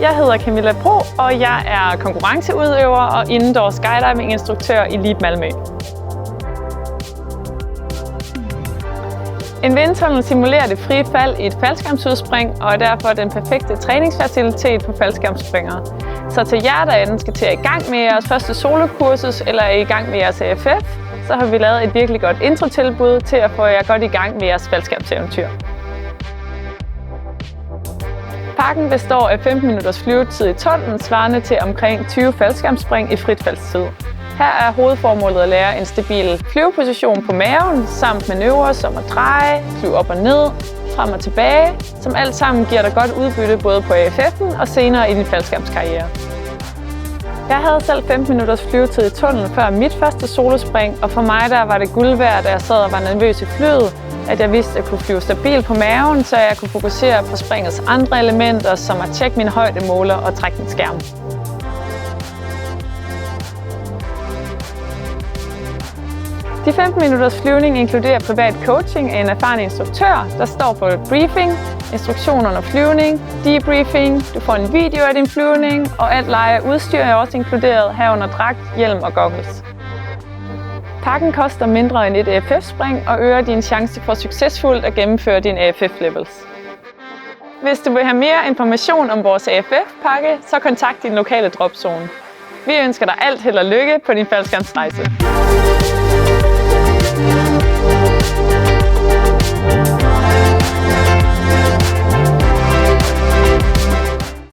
Jeg hedder Camilla Bro, og jeg er konkurrenceudøver og indendørs skydiving-instruktør i LEAP Malmø. En vindtunnel simulerer det frie fald i et faldskærmsudspring og er derfor den perfekte træningsfacilitet for faldskærmsspringere. Så til jer, der enten skal til at i gang med jeres første solokursus eller er i gang med jeres AFF, så har vi lavet et virkelig godt introtilbud til at få jer godt i gang med jeres faldskærmseventyr. Parken består af 15 minutters flyvetid i tunnelen, svarende til omkring 20 faldskærmsspring i fritfaldstid. Her er hovedformålet at lære en stabil flyveposition på maven, samt manøvrer som at dreje, flyve op og ned, frem og tilbage, som alt sammen giver dig godt udbytte både på AFF'en og senere i din faldskærmskarriere. Jeg havde selv 15 minutters flyvetid i tunnelen før mit første solospring, og for mig der var det guld værd, da jeg sad og var nervøs i flyet, at jeg vidste, at jeg kunne flyve stabilt på maven, så jeg kunne fokusere på springets andre elementer, som at tjekke min højdemåler og trække min skærm. De 15 minutters flyvning inkluderer privat coaching af en erfaren instruktør, der står for briefing, instruktion under flyvning, debriefing, du får en video af din flyvning, og alt leje af udstyr er også inkluderet, herunder dragt, hjelm og goggles. Pakken koster mindre end et AFF-spring og øger din chance for succesfuldt at gennemføre dine AFF-levels. Hvis du vil have mere information om vores AFF-pakke, så kontakt din lokale dropzone. Vi ønsker dig alt held og lykke på din faldskærmsrejse.